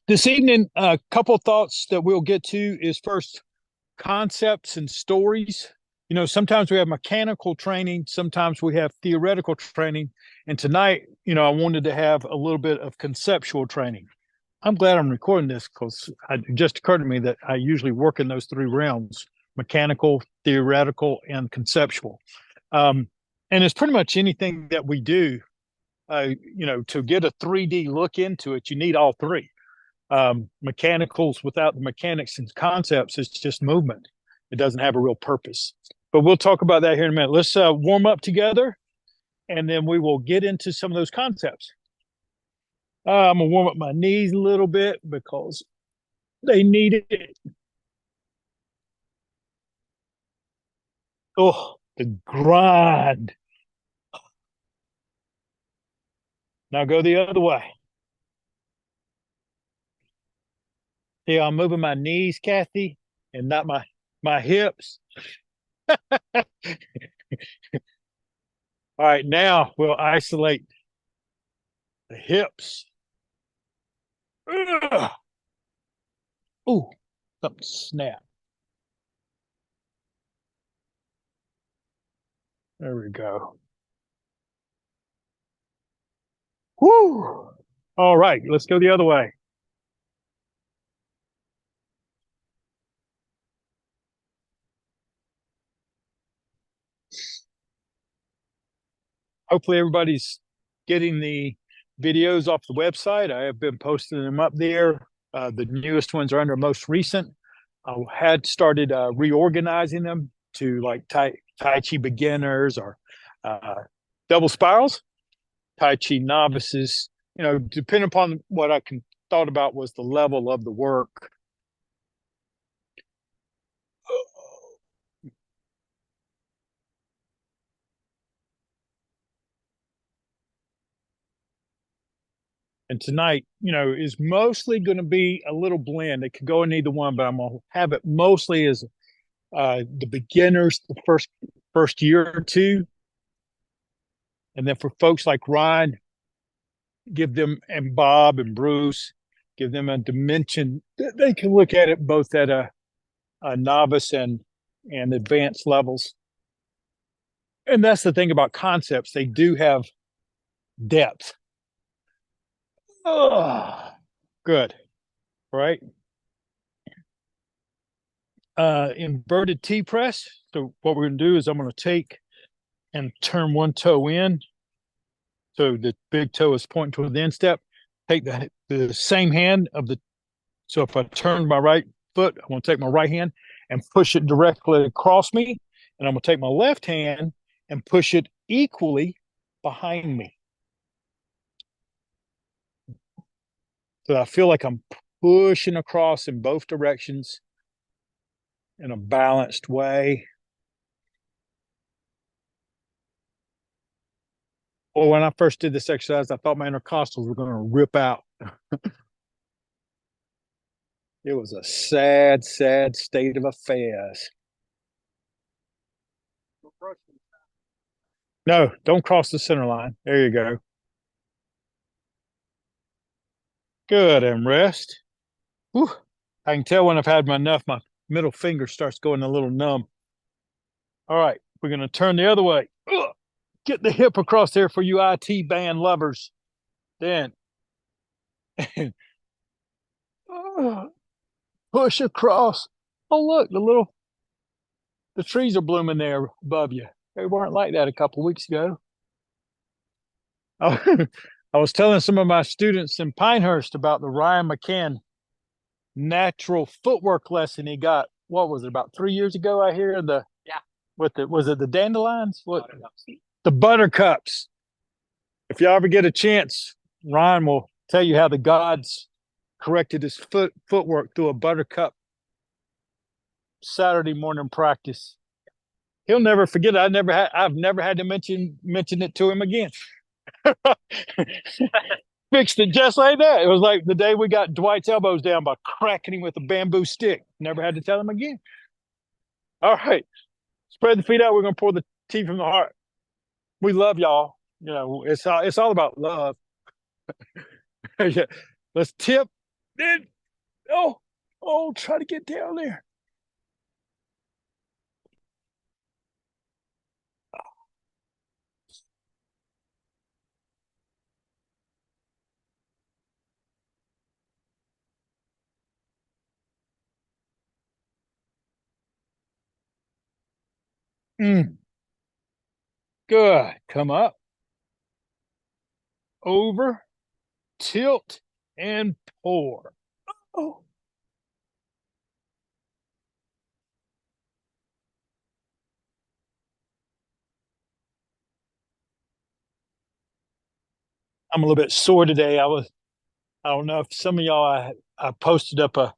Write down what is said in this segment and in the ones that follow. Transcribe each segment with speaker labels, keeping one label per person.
Speaker 1: This evening, a couple of thoughts that we'll get to is first concepts and stories. Sometimes we have mechanical training, sometimes we have theoretical training. And tonight, I wanted to have a little bit of conceptual training. I'm glad I'm recording this because it just occurred to me that I usually work in those three realms: mechanical, theoretical, and conceptual. And it's pretty much anything that we do, to get a 3D look into it, you need all three. Mechanicals without the mechanics and concepts is just movement. It doesn't have a real purpose. But we'll talk about that here in a minute. Let's warm up together, and then we will get into some of those concepts. I'm going to warm up my knees a little bit because they need it. Oh, the grind. Now go the other way. See, I'm moving my knees, Kathy, and not my hips. All right, now we'll isolate the hips. Ooh, something snap. There we go. Woo! All right, let's go the other way. Hopefully everybody's getting the videos off the website. I have been posting them up there. The newest ones are under most recent. I had started reorganizing them to like Tai Chi beginners or double spirals, Tai Chi novices. Depending upon what I thought about was the level of the work. And tonight, is mostly going to be a little blend. It could go in either one, but I'm going to have it mostly as the beginners, the first year or two. And then for folks like Ryan, give them, and Bob and Bruce, give them a dimension that they can look at it both at a novice and advanced levels. And that's the thing about concepts. They do have depth. Oh, good. Right. Inverted T press. So what we're going to do is I'm going to take and turn one toe in. So the big toe is pointing toward the instep. Take the same hand of the, so if I turn my right foot, I'm going to take my right hand and push it directly across me. And I'm going to take my left hand and push it equally behind me. So I feel like I'm pushing across in both directions in a balanced way. Well, when I first did this exercise, I thought my intercostals were going to rip out. It was a sad, sad state of affairs. No, don't cross the center line. There you go. Good, and rest. Whew. I can tell when I've had enough, my middle finger starts going a little numb. All right, we're going to turn the other way. Ugh. Get the hip across there for you IT band lovers. Then push across. Oh, look, the trees are blooming there above you. They weren't like that a couple weeks ago. I was telling some of my students in Pinehurst about the Ryan McCann natural footwork lesson he got. What was it, about 3 years ago? I hear was it the dandelions? What? The buttercups. If you ever get a chance, Ryan will tell you how the gods corrected his footwork through a buttercup Saturday morning practice. He'll never forget it. I've never had to mention it to him again. Fixed it just like that. It was like the day we got Dwight's elbows down by cracking him with a bamboo stick. Never had to tell him again. All right. Spread the feet out. We're going to pour the tea from the heart. We love y'all. It's all about love. Yeah. Let's tip Then, oh, oh, try to get down there. Mm, good. Come up, over, tilt, and pour. Oh, I'm a little bit sore today. I don't know if some of y'all, I posted up a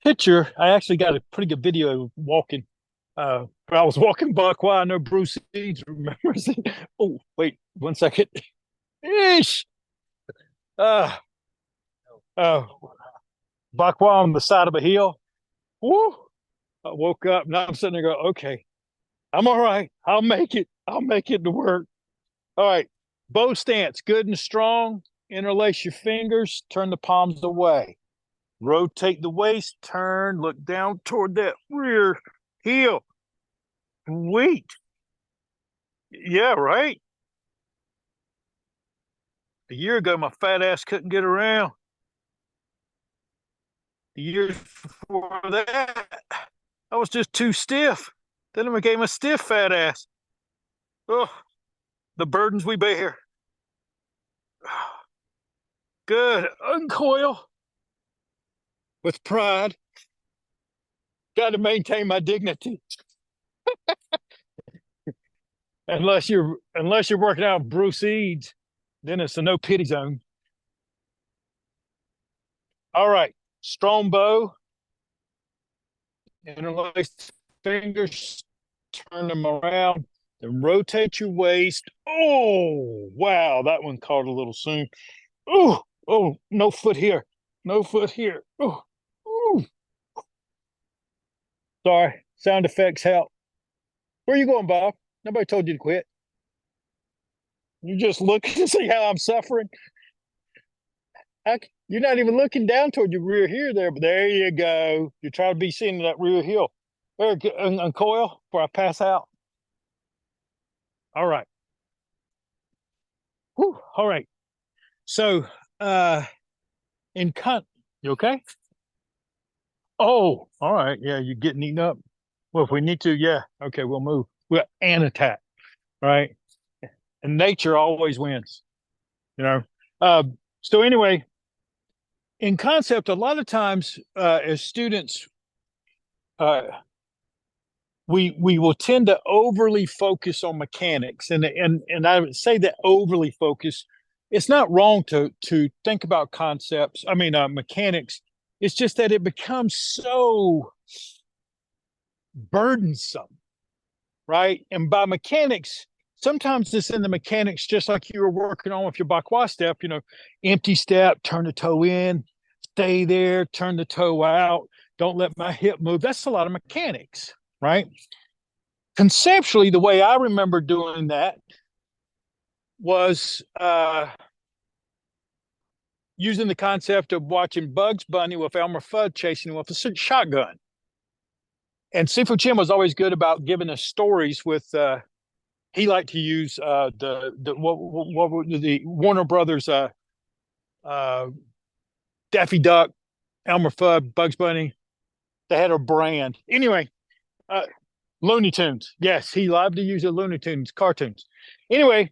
Speaker 1: picture. I actually got a pretty good video of walking. I was walking BaGua. I know Bruce Eads remembers it. Oh, wait, 1 second. Ish. Uh, uh, BaGua on the side of a hill. Woo! I woke up. Now I'm sitting there going, okay, I'm all right. I'll make it. I'll make it to work. All right. Bow stance, good and strong. Interlace your fingers. Turn the palms away. Rotate the waist. Turn. Look down toward that rear heel. Sweet. Yeah, right. A year ago, my fat ass couldn't get around. The years before that, I was just too stiff. Then I became a stiff fat ass. Oh, the burdens we bear. Good. Uncoil with pride. Got to maintain my dignity. Unless you're working out with Bruce Eads, then it's a no pity zone. All right. Strong bow. Interlace fingers. Turn them around. Then rotate your waist. Oh, wow. That one caught a little soon. Oh, oh, no foot here. No foot here. Oh, oh. Sorry. Sound effects help. Where are you going, Bob? Nobody told you to quit. You just look to see how I'm suffering. You're not even looking down toward your rear here there, but there you go. You're trying to be seeing that rear heel. There, uncoil before I pass out. All right. Whew, all right. So, in con, you okay? Oh, all right. Yeah, you're getting eaten up. Well, if we need to, yeah. Okay, we'll move. We'll and attack, right? And nature always wins, you know. Uh, so anyway, in concept, a lot of times as students, uh, we will tend to overly focus on mechanics, and I would say that overly focus. It's not wrong to think about concepts. I mean, mechanics. It's just that it becomes so burdensome, right? And by mechanics, sometimes it's in the mechanics, just like you were working on with your BaGua step, empty step, turn the toe in, stay there, turn the toe out, don't let my hip move. That's a lot of mechanics, right? Conceptually, the way I remember doing that was using the concept of watching Bugs Bunny with Elmer Fudd chasing him with a shotgun. And Sifu Chin was always good about giving us stories with he liked to use what were the Warner Brothers uh, Daffy Duck, Elmer Fudd, Bugs Bunny. They had a brand. Anyway, uh, Looney Tunes. Yes, he loved to use the Looney Tunes cartoons. Anyway,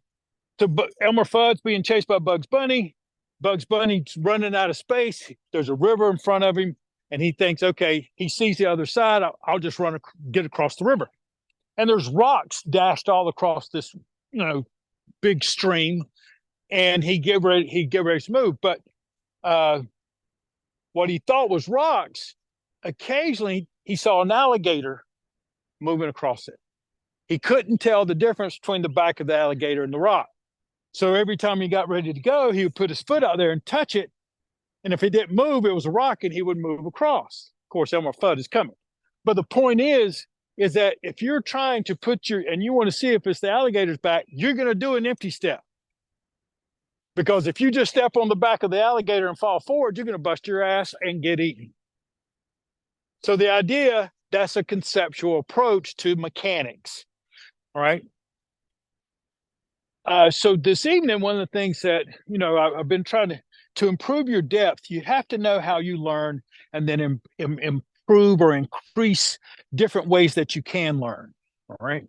Speaker 1: so Elmer Fudd's being chased by Bugs Bunny. Bugs Bunny's running out of space. There's a river in front of him, and he thinks, okay, he sees the other side. I'll just get across the river. And there's rocks dashed all across this, big stream. And he get ready to move. But what he thought was rocks, occasionally he saw an alligator moving across it. He couldn't tell the difference between the back of the alligator and the rock. So every time he got ready to go, he would put his foot out there and touch it. And if it didn't move, it was a rock and he would move across. Of course, Elmer Fudd is coming. But the point is that if you're trying to and you want to see if it's the alligator's back, you're going to do an empty step. Because if you just step on the back of the alligator and fall forward, you're going to bust your ass and get eaten. So the idea, that's a conceptual approach to mechanics. All right. So this evening, one of the things that, I've been trying to improve your depth, you have to know how you learn and then improve or increase different ways that you can learn. All right.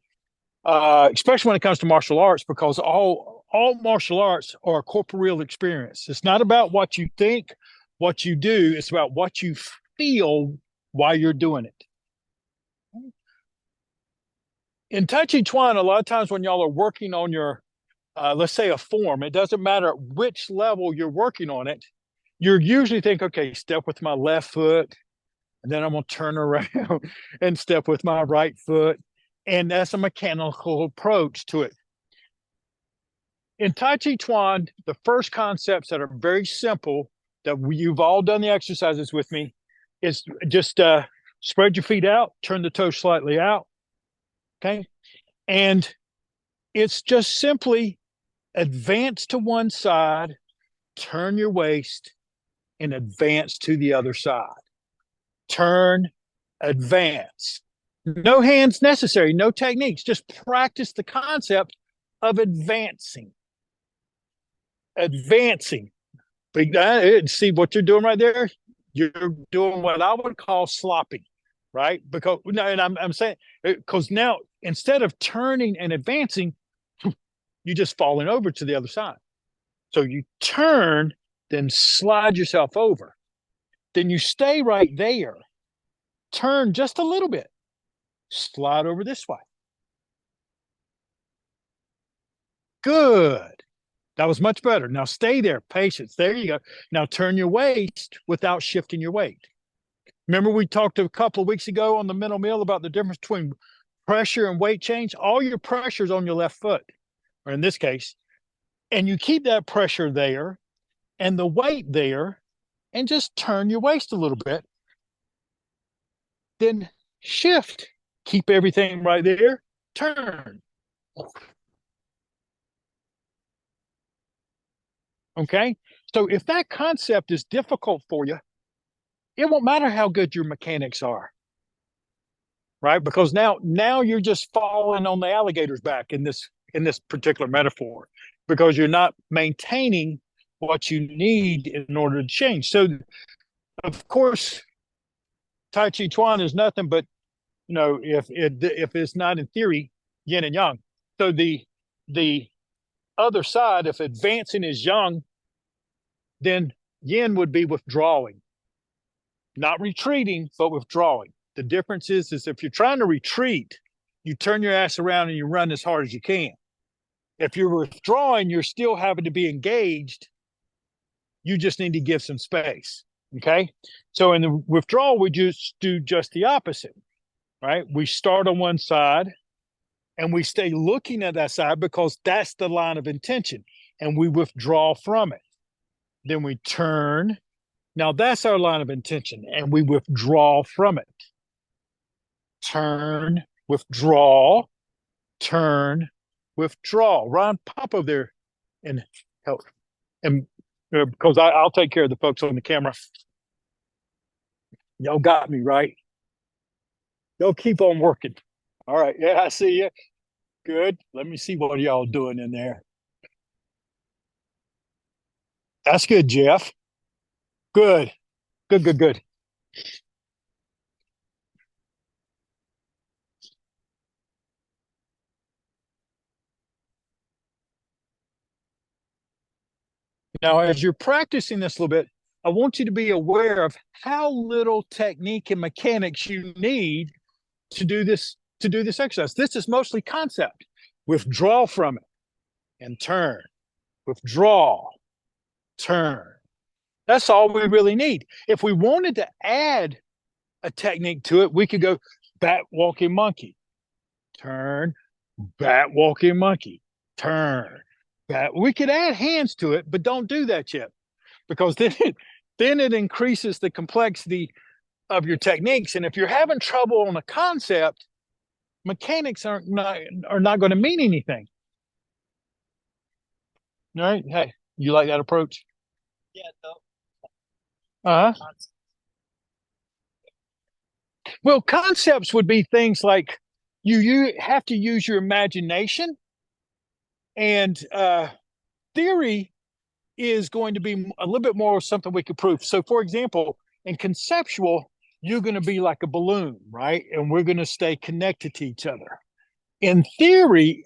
Speaker 1: Especially when it comes to martial arts, because all martial arts are a corporeal experience. It's not about what you think, what you do. It's about what you feel while you're doing it. In Tai Chi Chuan, a lot of times when y'all are working on your, let's say a form, it doesn't matter at which level you're working on it. You're usually think, okay, step with my left foot, and then I'm going to turn around and step with my right foot. And that's a mechanical approach to it. In Tai Chi Chuan, the first concepts that are very simple, that you've all done the exercises with me, is just spread your feet out, turn the toes slightly out. Okay. And it's just simply advance to one side, turn your waist, and advance to the other side. Turn, advance. No hands necessary, no techniques. Just practice the concept of advancing. Advancing. See what you're doing right there? You're doing what I would call sloppy, right? Because, and I'm saying, because now instead of turning and advancing, you're just falling over to the other side. So you turn, then slide yourself over. Then you stay right there. Turn just a little bit. Slide over this way. Good. That was much better. Now stay there. Patience. There you go. Now turn your waist without shifting your weight. Remember we talked a couple of weeks ago on the mental meal about the difference between pressure and weight change? All your pressure is on your left foot, or in this case, and you keep that pressure there and the weight there, and just turn your waist a little bit. Then shift. Keep everything right there. Turn. Okay. So if that concept is difficult for you, it won't matter how good your mechanics are. Right? Because now you're just falling on the alligator's back in this particular metaphor, because you're not maintaining what you need in order to change. So of course, Tai Chi Chuan is nothing but, if it's not in theory, yin and yang. So the other side, if advancing is yang, then yin would be withdrawing, not retreating, but withdrawing. The difference is if you're trying to retreat, you turn your ass around and you run as hard as you can. If you're withdrawing, you're still having to be engaged. You just need to give some space. Okay. So in the withdrawal, we just do just the opposite, right? We start on one side and we stay looking at that side because that's the line of intention, and we withdraw from it. Then we turn. Now that's our line of intention, and we withdraw from it. Turn, withdraw, turn, withdraw. Ron, pop over there and help. And because I'll take care of the folks on the camera. Y'all got me, right? Y'all keep on working. All right. Yeah, I see you. Good. Let me see what y'all doing in there. That's good, Jeff. Good. Good, good, good. Now, as you're practicing this a little bit, I want you to be aware of how little technique and mechanics you need to do this exercise. This is mostly concept. Withdraw from it and turn. Withdraw, turn. That's all we really need. If we wanted to add a technique to it, we could go bat walking monkey, turn, bat walking monkey, turn. We could add hands to it, but don't do that yet, because then it increases the complexity of your techniques. And if you're having trouble on a concept, mechanics are not going to mean anything. All right? Hey, You like that approach?
Speaker 2: Yeah, no.
Speaker 1: Uh-huh. Well, concepts would be things like you have to use your imagination, and theory is going to be a little bit more something we could prove. So, for example, in conceptual, you're going to be like a balloon, right? And we're going to stay connected to each other. In theory,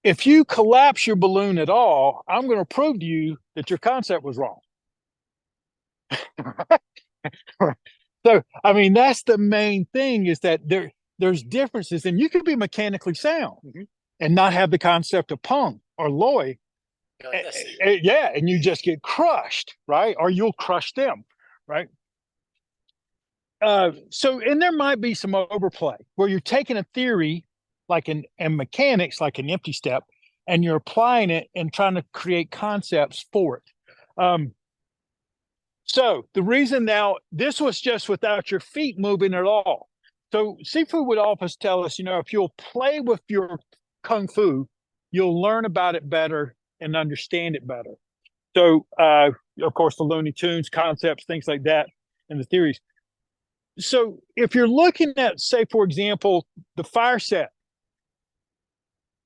Speaker 1: if you collapse your balloon at all, I'm going to prove to you that your concept was wrong. So, I mean, that's the main thing is that there's differences, and you could be mechanically sound and not have the concept of pung or loy. Yeah, and you just get crushed, right? Or you'll crush them, right? So, and there might be some overplay where you're taking a theory like in mechanics, like an empty step, and you're applying it and trying to create concepts for it. So the reason now this was just without your feet moving at all. So Sifu would always tell us, if you'll play with your kung fu, you'll learn about it better and understand it better. So, of course, the Looney Tunes concepts, things like that, and the theories. So if you're looking at, say, for example, the fire set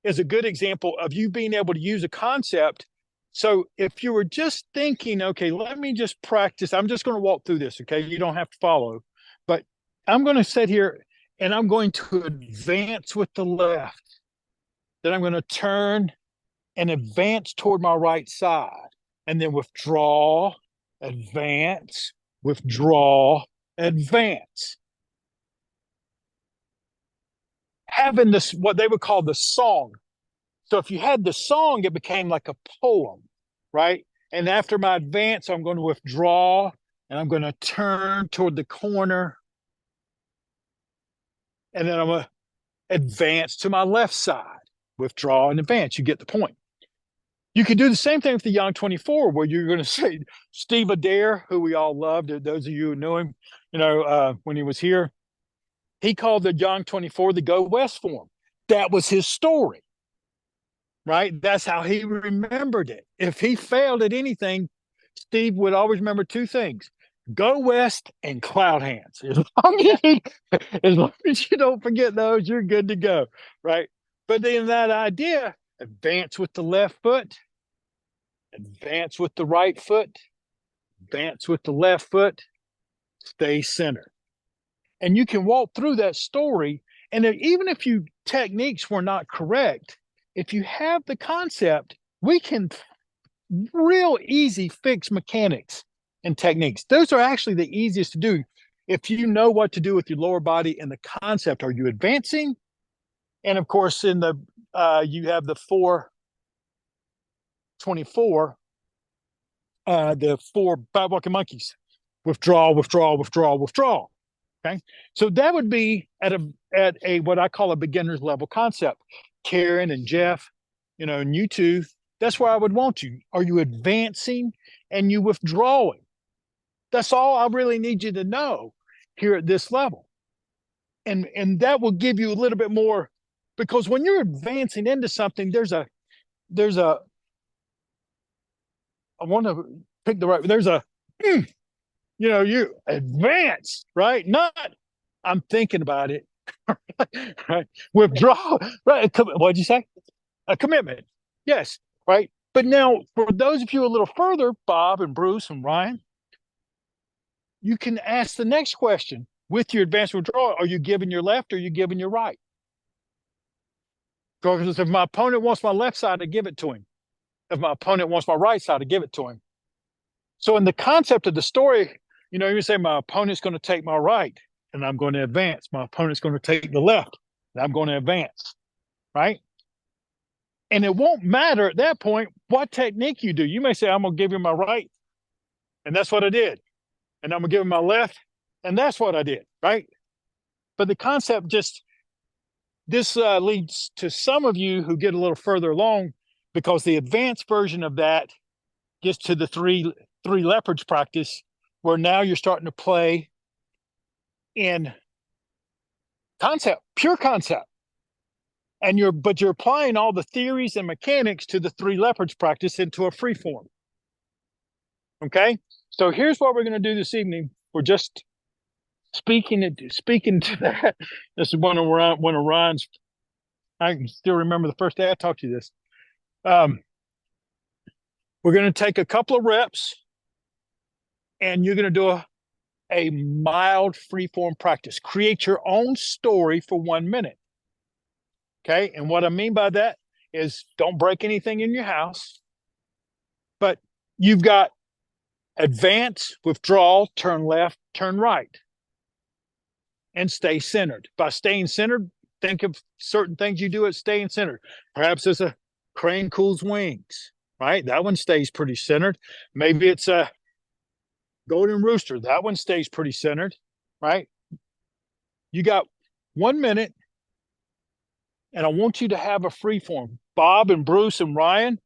Speaker 1: is a good example of you being able to use a concept. So if you were just thinking, okay, let me just practice, I'm just going to walk through this, okay? You don't have to follow, but I'm going to sit here and I'm going to advance with the left. Then I'm going to turn and advance toward my right side, and then withdraw, advance, withdraw, advance. Having this, what they would call the song. So if you had the song, it became like a poem, right? And after my advance, I'm going to withdraw and I'm going to turn toward the corner. And then I'm going to advance to my left side, withdraw and advance. You get the point. You could do the same thing with the Yang 24, where you're going to say Steve Adair, who we all loved, those of you who knew him, when he was here, he called the Yang 24 the Go West form. That was his story, right? That's how he remembered it. If he failed at anything, Steve would always remember two things: Go West and Cloud Hands. As long as you don't forget those, you're good to go, right? But then that idea, advance with the left foot, advance with the right foot, advance with the left foot, stay centered. And you can walk through that story. And even if your techniques were not correct, if you have the concept, we can real easy fix mechanics and techniques. Those are actually the easiest to do. If you know what to do with your lower body and the concept, are you advancing? And of course, in the you have the 424, the 4 bad-walking monkeys: withdraw, withdraw, withdraw, withdraw. Okay, so that would be at a what I call a beginner's level concept. Karen and Jeff, and you two, that's where I would want you. Are you advancing and you withdrawing? That's all I really need you to know here at this level. And that will give you a little bit more, because when you're advancing into something, there's a I want to pick the right, there's a you advance, right? Not I'm thinking about it. Right? Withdraw, right? What'd you say? A commitment. Yes, right. But now, for those of you a little further, Bob and Bruce and Ryan, you can ask the next question with your advanced withdrawal: are you giving your left or are you giving your right? Because if my opponent wants my left side, I give it to him. If my opponent wants my right side, I give it to him. So in the concept of the story, you say my opponent's going to take my right and I'm going to advance. My opponent's going to take the left and I'm going to advance, right? And it won't matter at that point what technique you do. You may say, I'm going to give him my right, and that's what I did. And I'm going to give him my left, and that's what I did, right? But the concept this leads to some of you who get a little further along, because the advanced version of that gets to the three leopards practice, where now you're starting to play in concept, pure concept. And you're applying all the theories and mechanics to the three leopards practice into a free form. Okay, so here's what we're going to do this evening. We're just speaking to that. This is one of Ryan's. I can still remember the first day I taught you this. We're going to take a couple of reps, and you're going to do a mild free form practice. Create your own story for 1 minute. Okay, and what I mean by that is don't break anything in your house, but you've got advance, withdrawal, turn left, turn right, and stay centered. By staying centered, think of certain things you do at staying centered. Perhaps it's a crane cools wings, right? That one stays pretty centered. Maybe it's a golden rooster. That one stays pretty centered, right? You got 1 minute, and I want you to have a free form. Bob and Bruce and Ryan,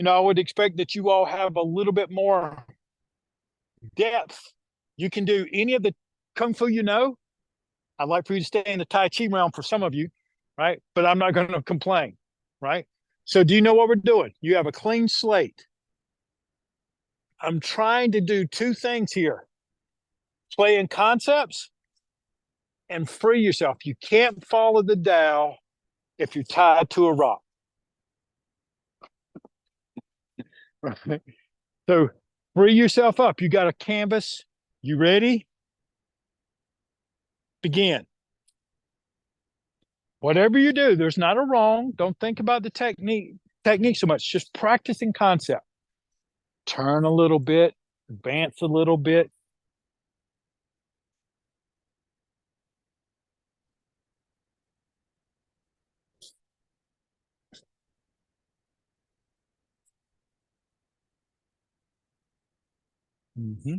Speaker 1: I would expect that you all have a little bit more depth. You can do any of the Kung Fu I'd like for you to stay in the Tai Chi realm for some of you, right? But I'm not going to complain, right? So do you know what we're doing? You have a clean slate. I'm trying to do two things here. Play in concepts and free yourself. You can't follow the Tao if you're tied to a rock. Right? So free yourself up. You got a canvas. You ready? Begin. Whatever you do, there's not a wrong. Don't think about the technique so much. Just practicing concept. Turn a little bit, advance a little bit. Mm-hmm.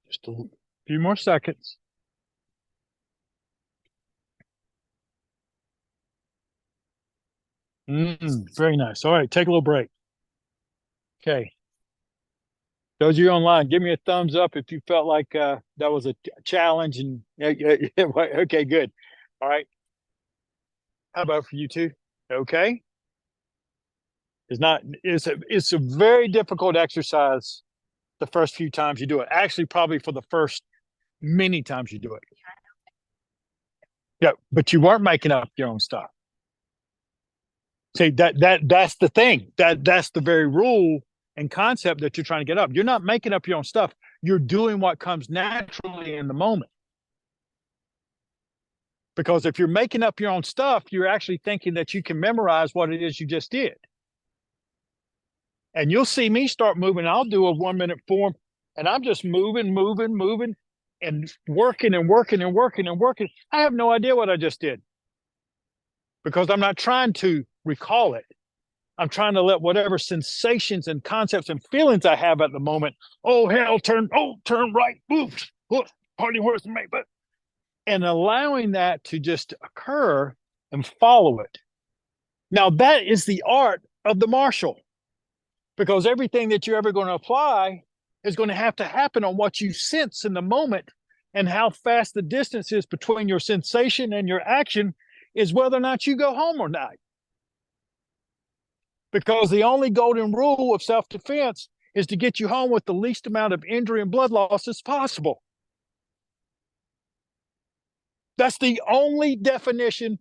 Speaker 1: Just a few more seconds. Very nice. All right, take a little break. Okay. Those of you online, give me a thumbs up if you felt like that was a challenge. And okay, good. All right. How about for you two? Okay. It's a very difficult exercise the first few times you do it. Actually, probably for the first many times you do it. Yeah, but you weren't making up your own stuff. See, that's the thing. That's the very rule and concept that you're trying to get up. You're not making up your own stuff. You're doing what comes naturally in the moment. Because if you're making up your own stuff, you're actually thinking that you can memorize what it is you just did. And you'll see me start moving. I'll do a 1 minute form, and I'm just moving, and working and working and working and working. I have no idea what I just did because I'm not trying to recall it. I'm trying to let whatever sensations and concepts and feelings I have at the moment. Oh hell, turn right, oops, party horse, mate, but and allowing that to just occur and follow it. Now that is the art of the martial, because everything that you're ever going to apply is going to have to happen on what you sense in the moment, and how fast the distance is between your sensation and your action is whether or not you go home or not. Because the only golden rule of self-defense is to get you home with the least amount of injury and blood loss as possible. That's the only definition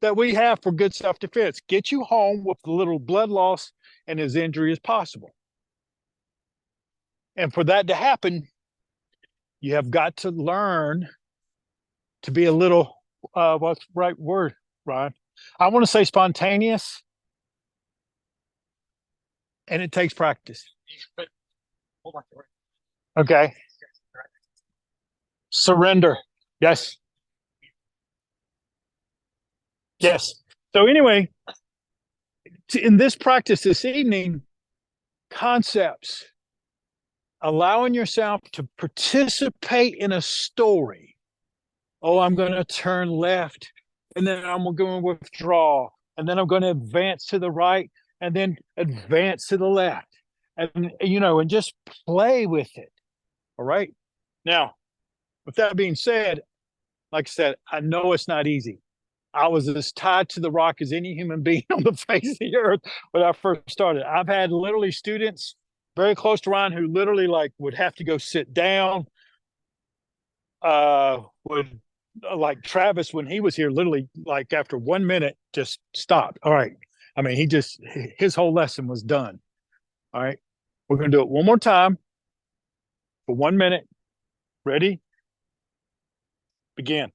Speaker 1: that we have for good self-defense. Get you home with the little blood loss and as injury as possible. And for that to happen, you have got to learn to be a little, what's the right word, Ryan? I want to say spontaneous, and it takes practice. Okay. Surrender. Yes. Yes. So anyway, in this practice this evening, concepts, allowing yourself to participate in a story. Oh, I'm going to turn left, and then I'm going to withdraw, and then I'm going to advance to the right, and then advance to the left. And just play with it. All right. Now, with that being said, like I said, I know it's not easy. I was as tied to the rock as any human being on the face of the earth when I first started. I've had literally students very close to Ryan who literally like would have to go sit down. Would like Travis when he was here, literally like after 1 minute, just stopped. All right. I mean, his whole lesson was done. All right. We're going to do it one more time for 1 minute. Ready? Begin.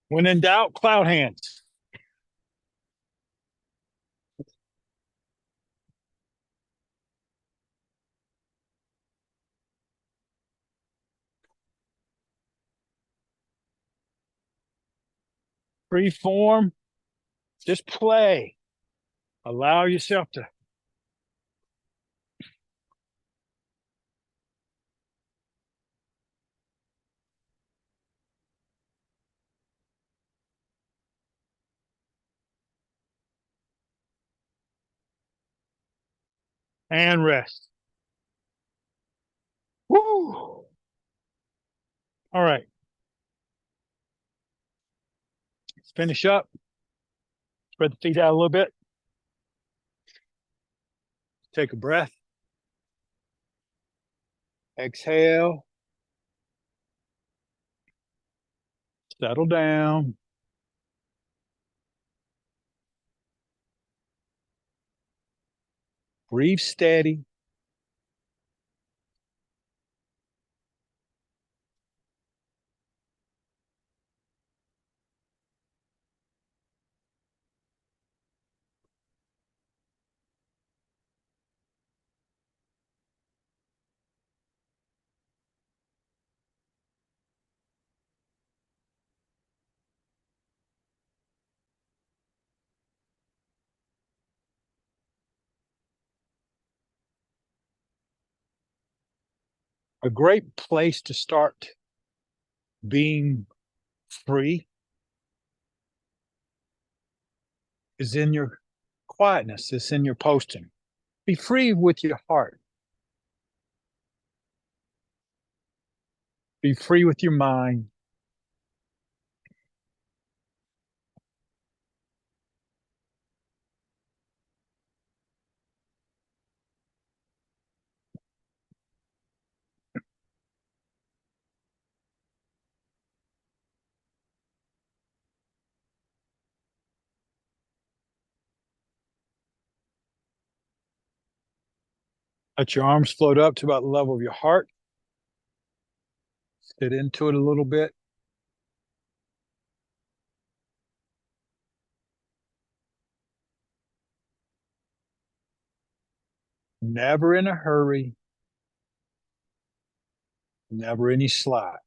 Speaker 1: When in doubt, cloud hands. Free form. Just play. Allow yourself to. And rest. Woo! All right. Let's finish up. Spread the feet out a little bit. Take a breath. Exhale. Settle down. Breathe steady. A great place to start being free is in your quietness, it's in your posting. Be free with your heart. Be free with your mind. Let your arms float up to about the level of your heart. Sit into it a little bit. Never in a hurry. Never any slack.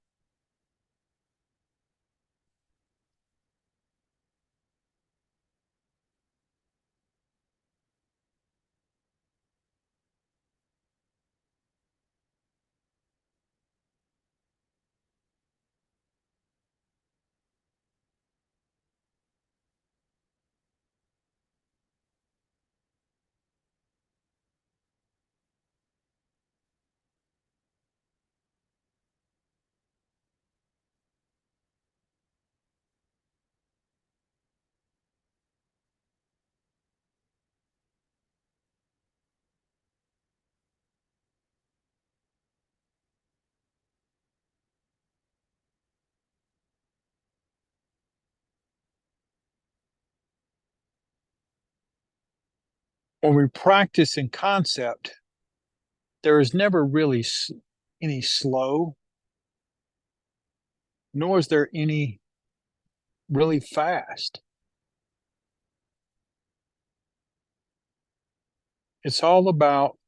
Speaker 1: When we practice in concept, there is never really any slow. nor is there any really fast. It's all about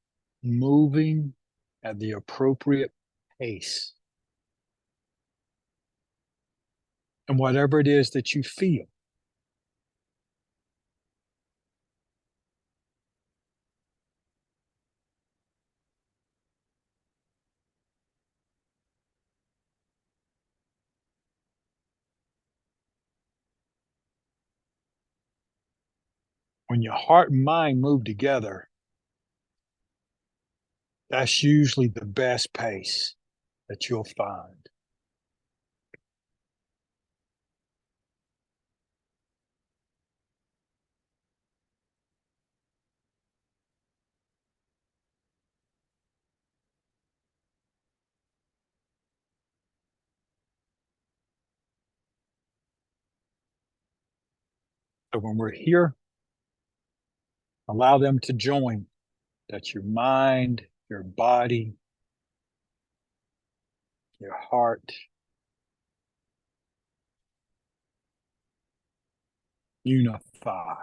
Speaker 1: moving at the appropriate pace and whatever it is that you feel. When your heart and mind move together, that's usually the best pace that you'll find. So when we're here, allow them to join. That's your mind, your body, your heart, unify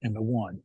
Speaker 1: in the one.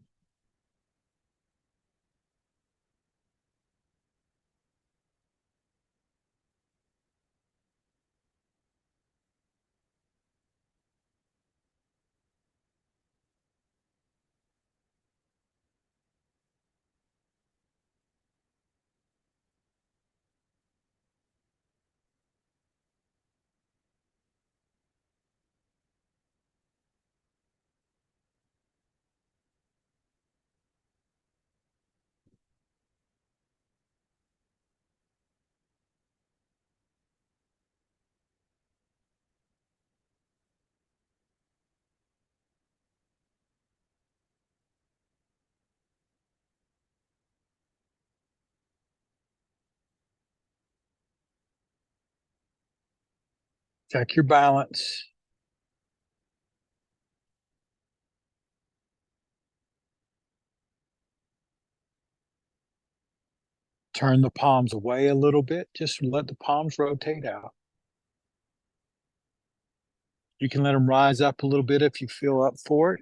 Speaker 1: Check your balance. Turn the palms away a little bit. Just let the palms rotate out. You can let them rise up a little bit if you feel up for it.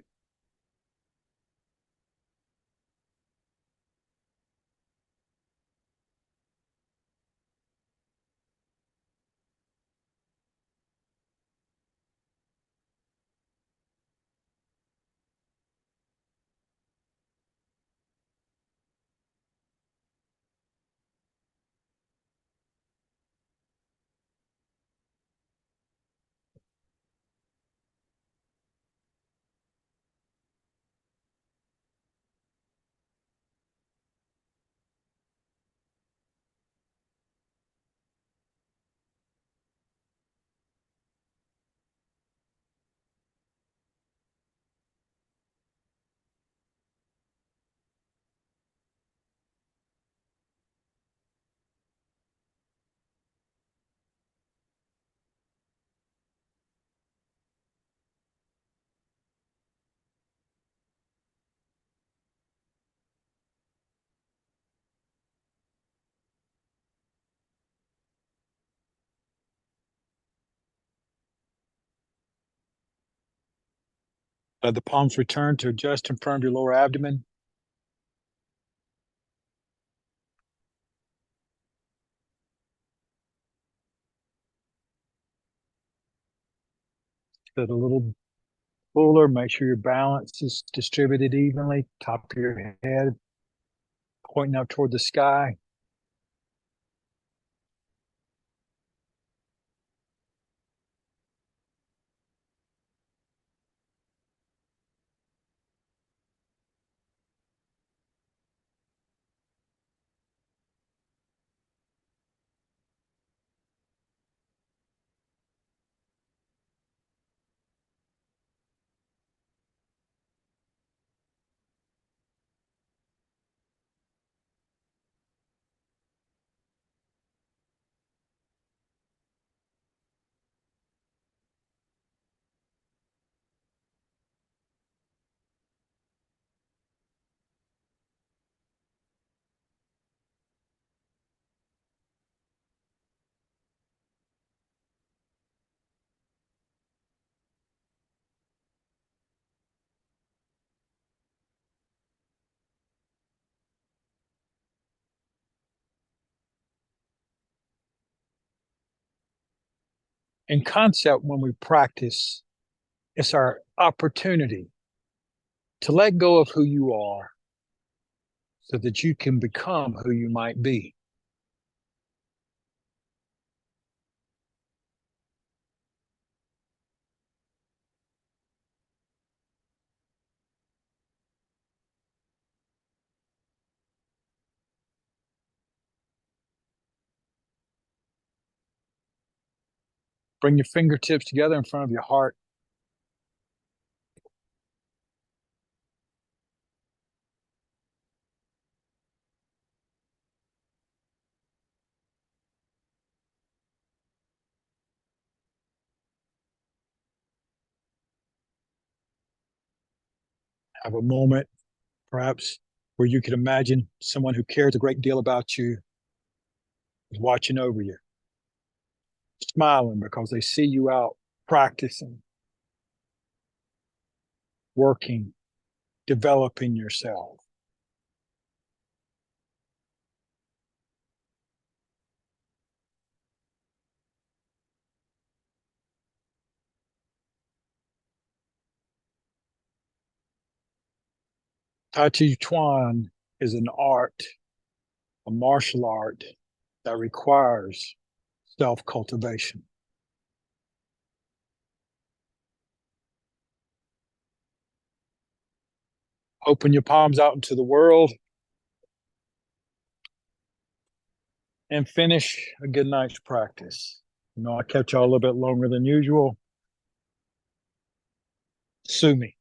Speaker 1: Let the palms return to just in front of your lower abdomen. Sit a little fuller. Make sure your balance is distributed evenly. Top of your head pointing up toward the sky. In concept, when we practice, it's our opportunity to let go of who you are so that you can become who you might be. Bring your fingertips together in front of your heart. Have a moment, perhaps, where you can imagine someone who cares a great deal about you is watching over you, smiling because they see you out practicing, working, developing yourself. Tai Chi Chuan is an art, a martial art that requires self cultivation. Open your palms out into the world and finish a good night's practice. I kept y'all a little bit longer than usual. Sue me.